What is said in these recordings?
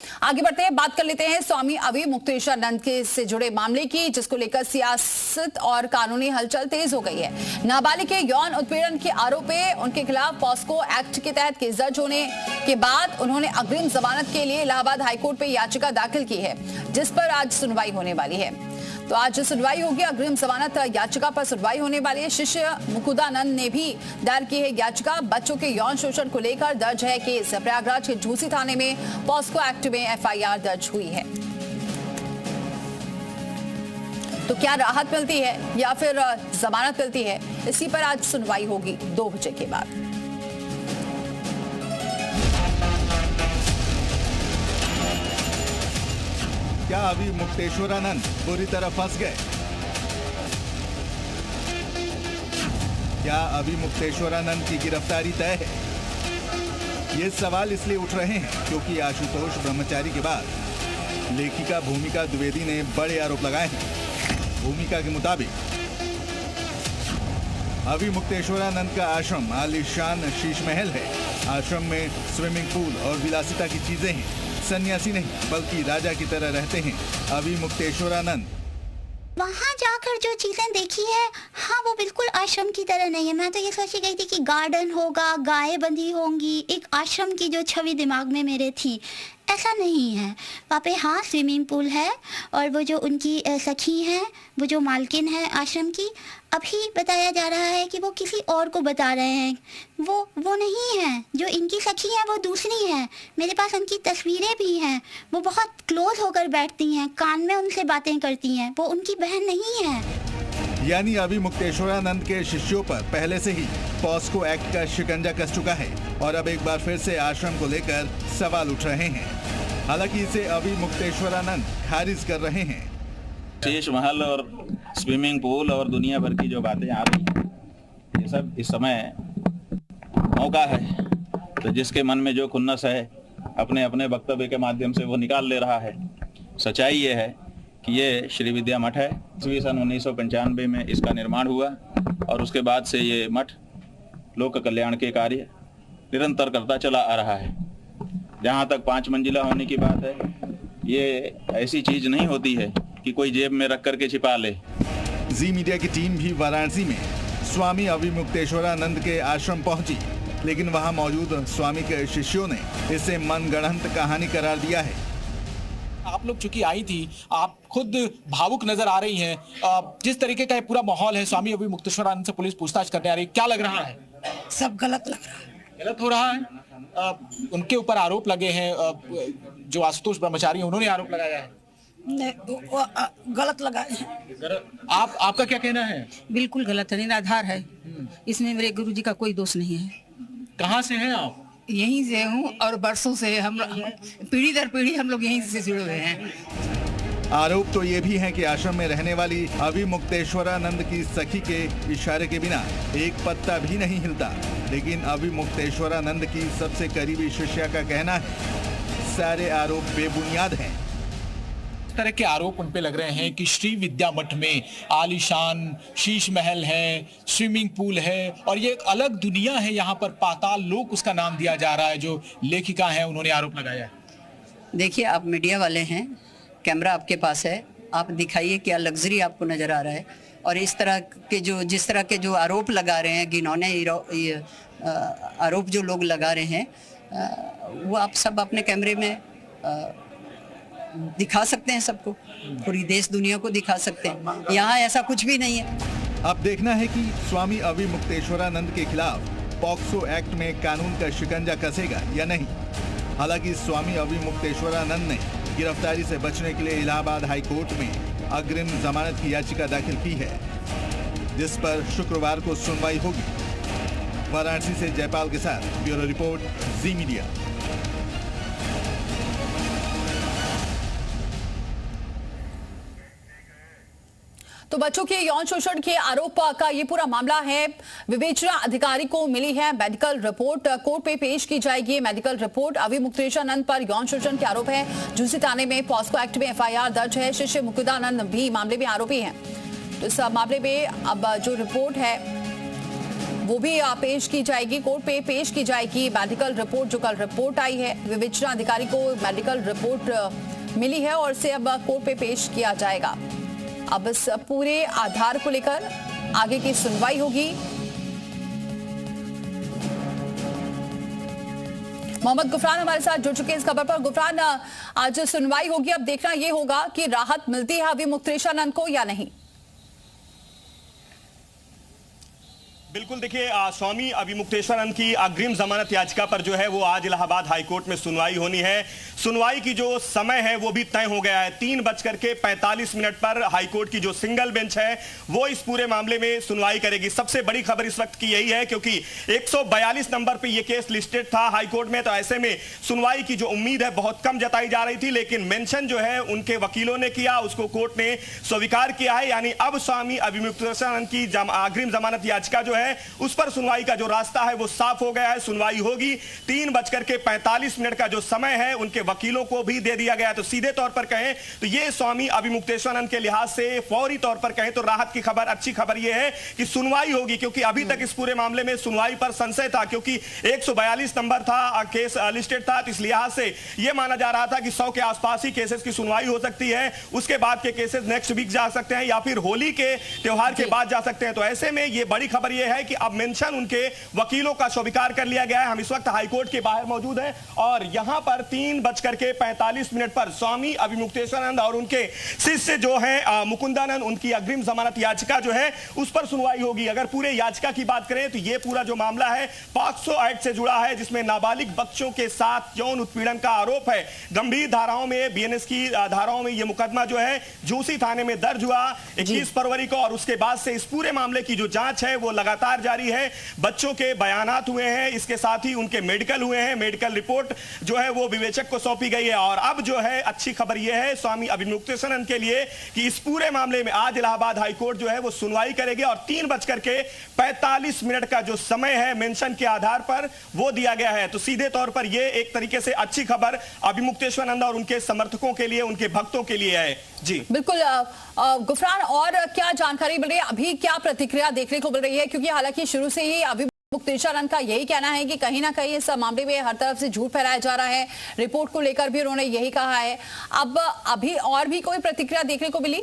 आगे बढ़ते हैं, बात कर लेते हैं स्वामी अवि मुक्तेशानंद के से जुड़े मामले की, जिसको लेकर सियासत और कानूनी हलचल तेज हो गई है। नाबालिग के यौन उत्पीड़न के आरोप है उनके खिलाफ पॉस्को एक्ट के तहत केस दर्ज होने के बाद उन्होंने अग्रिम जमानत के लिए इलाहाबाद हाईकोर्ट में याचिका दाखिल की है, जिस पर आज सुनवाई होने वाली है। तो आज सुनवाई होगी, अग्रिम जमानत याचिका पर सुनवाई होने वाली है। शिष्य मुकुंदानंद ने भी दायर की है याचिका। बच्चों के यौन शोषण को लेकर दर्ज है केस। प्रयागराज के झूसी थाने में पॉस्को एक्ट में एफआईआर दर्ज हुई है। तो क्या राहत मिलती है या फिर जमानत मिलती है, इसी पर आज सुनवाई होगी 2 बजे के बाद। क्या अभी मुक्तेश्वरानंद बुरी तरह फंस गए? क्या अभी मुक्तेश्वरानंद की गिरफ्तारी तय है? ये सवाल इसलिए उठ रहे हैं क्योंकि आशुतोष ब्रह्मचारी के बाद लेखिका भूमिका द्विवेदी ने बड़े आरोप लगाए हैं। भूमिका के मुताबिक अभी मुक्तेश्वरानंद का आश्रम आलीशान शीश महल है। आश्रम में स्विमिंग पूल और विलासिता की चीजें हैं। सन्यासी नहीं बल्कि राजा की तरह रहते हैं अभी मुक्तेश्वरानंद। वहाँ जाकर जो चीजें देखी है, हाँ वो बिल्कुल आश्रम की तरह नहीं है। मैं तो ये सोची गई थी कि गार्डन होगा, गायें बंधी होंगी, एक आश्रम की जो छवि दिमाग में मेरे थी, ऐसा नहीं है। वहाँ पे हाँ स्विमिंग पूल है और वो जो उनकी सखी हैं, वो जो मालकिन है आश्रम की, अभी बताया जा रहा है कि वो किसी और को बता रहे हैं। वो नहीं है जो इनकी सखी है, वो दूसरी है। मेरे पास उनकी तस्वीरें भी हैं। वो बहुत क्लोज होकर बैठती हैं, कान में उनसे बातें करती हैं। वो उनकी बहन नहीं है। यानी अभी मुक्तेश्वरानंद के शिष्यों पर पहले से ही पॉस्को एक्ट का शिकंजा कस चुका है और अब एक बार फिर से आश्रम को लेकर सवाल उठ रहे हैं। हालांकि इसे अभी मुक्तेश्वरानंद खारिज कर रहे हैं। शीश महल और स्विमिंग पूल और दुनिया भर की जो बातें आ रही हैं, ये सब इस समय मौका है। तो जिसके मन में जो खुन्नस है अपने अपने वक्तव्य के माध्यम से वो निकाल ले रहा है। सच्चाई ये है कि ये श्री विद्या मठ है। सन 1995 में इसका निर्माण हुआ और उसके बाद से ये मठ लोक कल्याण के कार्य निरंतर करता चला आ रहा है। जहाँ तक 5 मंजिला होने की बात है, ये ऐसी चीज नहीं होती है कि कोई जेब में रख करके छिपा ले। जी मीडिया की टीम भी वाराणसी में स्वामी अभी मुक्तेश्वरानंद के आश्रम पहुंची, लेकिन वहां मौजूद स्वामी के शिष्यों ने इसे मनगढ़ंत कहानी करार दिया है। आप लोग चूंकि आई थी, आप खुद भावुक नजर आ रही हैं। जिस तरीके का पूरा माहौल है, स्वामी अभी मुक्तेश्वरानंद से पुलिस पूछताछ करने आ रही है, क्या लग रहा है? सब गलत लग रहा है। गलत हो रहा है। उनके ऊपर आरोप लगे हैं। जो आशुतोष ब्रह्मचारी हैं, उन्होंने आरोप लगाया है। गलत लगाए हैं। आपका क्या कहना है? बिल्कुल गलत है, निराधार है। इसमें मेरे गुरुजी का कोई दोष नहीं है। कहाँ से हैं आप? यहीं से हूँ और बरसों से हम पीढ़ी दर पीढ़ी हम लोग यहीं से जुड़े हुए हैं। आरोप तो ये भी है कि आश्रम में रहने वाली अभी मुक्तेश्वरानंद की सखी के इशारे के बिना एक पत्ता भी नहीं हिलता। लेकिन अभी मुक्तेश्वरानंद की सबसे करीबी शिष्या का कहना है सारे आरोप बेबुनियाद हैं। तरह के आरोप उन पे लग रहे हैं कि श्री विद्या मठ में आलीशान शीश महल है, स्विमिंग पूल है और ये एक अलग दुनिया है। यहाँ पर पाताल लोक उसका नाम दिया जा रहा है। जो लेखिका है उन्होंने आरोप लगाया है। देखिए, आप मीडिया वाले हैं, कैमरा आपके पास है, आप दिखाइए क्या लग्जरी आपको नजर आ रहा है। और इस तरह के जिस तरह के जो आरोप लगा रहे हैं, घिनौने आरोप जो लोग लगा रहे हैं, वो आप सब अपने कैमरे में दिखा सकते हैं सबको, पूरी देश दुनिया को दिखा सकते हैं। यहाँ ऐसा कुछ भी नहीं है। अब देखना है कि स्वामी अभी मुक्तेश्वरानंद के खिलाफ पॉक्सो एक्ट में कानून का शिकंजा कसेगा या नहीं। हालांकि स्वामी अभी मुक्तेश्वरानंद ने गिरफ्तारी से बचने के लिए इलाहाबाद हाईकोर्ट में अग्रिम जमानत की याचिका दाखिल की है, जिस पर शुक्रवार को सुनवाई होगी। वाराणसी से जयपाल के साथ ब्यूरो रिपोर्ट, जी मीडिया। तो बच्चों के यौन शोषण के आरोप का ये पूरा मामला है। विवेचना अधिकारी को मिली है मेडिकल रिपोर्ट, कोर्ट पे पेश की जाएगी मेडिकल रिपोर्ट। अभी मुक्तेशानंद पर यौन शोषण के आरोप है। झूसी थाने में पॉस्को एक्ट में एफआईआर दर्ज है। शिष्य मुकुंदानंद भी मामले में आरोपी हैं। तो इस मामले में अब जो रिपोर्ट है वो भी पेश की जाएगी, कोर्ट पे पेश की जाएगी। मेडिकल रिपोर्ट, जो कल रिपोर्ट आई है, विवेचना अधिकारी को मेडिकल रिपोर्ट मिली है और इसे अब कोर्ट पे पेश किया जाएगा। अब इस पूरे आधार को लेकर आगे की सुनवाई होगी। मोहम्मद गुफरान हमारे साथ जुड़ चुके हैं इस खबर पर। गुफरान, आज सुनवाई होगी, अब देखना यह होगा कि राहत मिलती है अभी मुक्तेशानंद को या नहीं। बिल्कुल, देखिए स्वामी अभिमुक्तेश्वरानंद की अग्रिम जमानत याचिका पर जो है वो आज इलाहाबाद हाईकोर्ट में सुनवाई होनी है। सुनवाई की जो समय है वो भी तय हो गया है। 3:45 पर हाईकोर्ट की जो सिंगल बेंच है वो इस पूरे मामले में सुनवाई करेगी। सबसे बड़ी खबर इस वक्त की यही है क्योंकि 142 नंबर पे ये केस लिस्टेड था हाईकोर्ट में, तो ऐसे में सुनवाई की जो उम्मीद है बहुत कम जताई जा रही थी, लेकिन मेंशन जो है उनके वकीलों ने किया, उसको कोर्ट ने स्वीकार किया है। यानी अब स्वामी अभिमुक्तेश्वरानंद की अग्रिम जमानत याचिका जो है उस पर सुनवाई का जो रास्ता है वो साफ हो गया है। सुनवाई होगी। 3:45 का जो समय है उनके वकीलों को भी दे दिया गया। तो सीधे तौर पर कहें तो ये स्वामी अभिमुक्तेश्वरानंद के लिहाज से फौरी तौर पर कहें तो राहत की खबर, अच्छी खबर ये है कि सुनवाई होगी, क्योंकि अभी तक इस पूरे मामले में सुनवाई पर संशय था, क्योंकि 142 नंबर था, केस लिस्टेड था। तो इस लिहाज से यह माना जा रहा था कि 100 के आसपास ही केसेस की सुनवाई हो सकती है, उसके बाद के केसेस नेक्स्ट वीक जा सकते हैं या फिर होली के त्योहार के बाद जा सकते हैं। तो ऐसे में यह बड़ी खबर यह है कि अब मेंशन उनके वकीलों का स्वीकार कर लिया गया है। हम इस वक्त हाईकोर्ट के बाहर मौजूद हैं और यहां पर 3:45 पर स्वामी अभिमुक्तेश्वरानंद और उनके शिष्य जो है मुकुंदानंद, उनकी अग्रिम जमानत याचिका जो है उस पर सुनवाई होगी। अगर पूरे याचिका की बात करें तो यह पूरा जो मामला है पॉक्सो एक्ट से जुड़ा है, जिसमें नाबालिग बच्चों के साथ यौन उत्पीड़न का आरोप है। गंभीर धाराओं में, बीएनएस की धाराओं में यह मुकदमा जो है झूसी थाने में दर्ज हुआ 21 फरवरी को, और उसके बाद से इस पूरे मामले की जो जांच है वो लगातार जारी है। बच्चों के बयानात हुए हैं, इसके साथ ही उनके मेडिकल हुए हैं। मेडिकल रिपोर्ट जो है वो विवेचक को सौंपी गई है। और अब जो है अच्छी खबर यह है स्वामी अभिमुक्तेश्वरानंद के लिए कि इस पूरे मामले में आज इलाहाबाद हाईकोर्ट जो है वो सुनवाई करेगी और 3:45 का जो समय है मेंशन के आधार पर वो दिया गया है। तो सीधे तौर पर यह एक तरीके से अच्छी खबर अभिमुक्तेश्वरानंद और उनके समर्थकों के लिए, उनके भक्तों के लिए है। जी बिल्कुल गुफरान, और क्या जानकारी मिल रही है, अभी क्या प्रतिक्रिया देखने को मिल रही है? क्योंकि हालांकि शुरू से ही अभिमुक्तेश्वरानंद का यही कहना है कि कहीं ना कहीं इस मामले में हर तरफ से झूठ फैलाया जा रहा है। रिपोर्ट को लेकर भी उन्होंने यही कहा है। अब अभी और भी कोई प्रतिक्रिया देखने को मिली?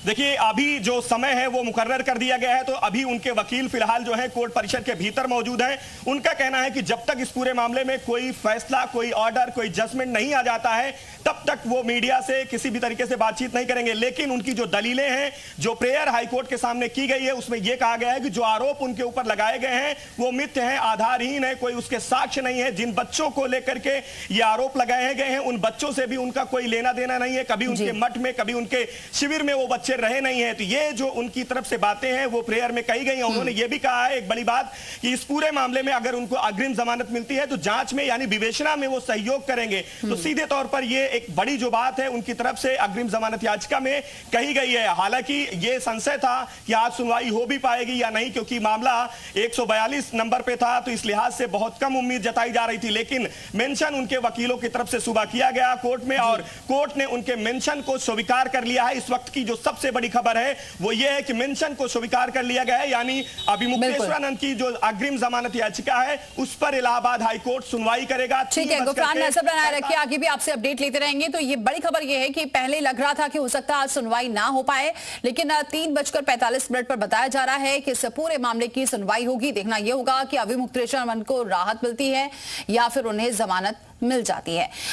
देखिए, अभी जो समय है वो मुकर्रर कर दिया गया है, तो अभी उनके वकील फिलहाल जो है कोर्ट परिसर के भीतर मौजूद हैं। उनका कहना है कि जब तक इस पूरे मामले में कोई फैसला, कोई ऑर्डर, कोई जजमेंट नहीं आ जाता है तब तक वो मीडिया से किसी भी तरीके से बातचीत नहीं करेंगे। लेकिन उनकी जो दलीलें हैं, जो प्रेयर हाईकोर्ट के सामने की गई है, उसमें यह कहा गया है कि जो आरोप उनके ऊपर लगाए गए हैं वो मिथ्य हैं, आधारहीन है, कोई उसके साक्ष्य नहीं है। जिन बच्चों को लेकर के ये आरोप लगाए गए हैं उन बच्चों से भी उनका कोई लेना देना नहीं है। कभी उनके मठ में, कभी उनके शिविर में वो बच्चे रहे नहीं है। तो ये जो उनकी तरफ से बातें हैं वो प्रेयर में कही गई हैं। उन्होंने ये भी कहा है एक बड़ी बात कि इस पूरे मामले में अगर उनको अग्रिम जमानत मिलती है तो जांच में यानी विवेचना में वो सहयोग करेंगे। तो सीधे तौर पर ये एक बड़ी जो बात है उनकी तरफ से अग्रिम जमानत याचिका में कही गई है। हालांकि ये संशय था कि आज सुनवाई हो भी पाएगी या नहीं, क्योंकि मामला 142 नंबर पे था, तो इस लिहाज से बहुत कम उम्मीद जताई जा रही थी। लेकिन मेंशन उनके वकीलों की तरफ से सुबह किया गया कोर्ट में और कोर्ट ने उनके मेंशन को स्वीकार कर लिया है। इस वक्त की जो सबसे बड़ी खबर है वो ये है कि मेंशन को स्वीकार कर लिया गया है, यानी अभिमुक्तेश्वरानंद की जो अग्रिम जमानत याचिका है उस पर इलाहाबाद हाईकोर्ट सुनवाई करेगा। ठीक है गुफरान, नजर बनाए रखिए, आगे भी आपसे अपडेट लेते रहेंगे। तो ये बड़ी खबर ये है कि पहले लग रहा था कि हो सकता है आज सुनवाई ना हो पाए, लेकिन 3:45 पर बताया जा रहा है कि इस पूरे मामले की सुनवाई होगी। देखना यह होगा कि अभिमुक्तेश्वरानंद को राहत मिलती है या फिर उन्हें जमानत मिल जाती है।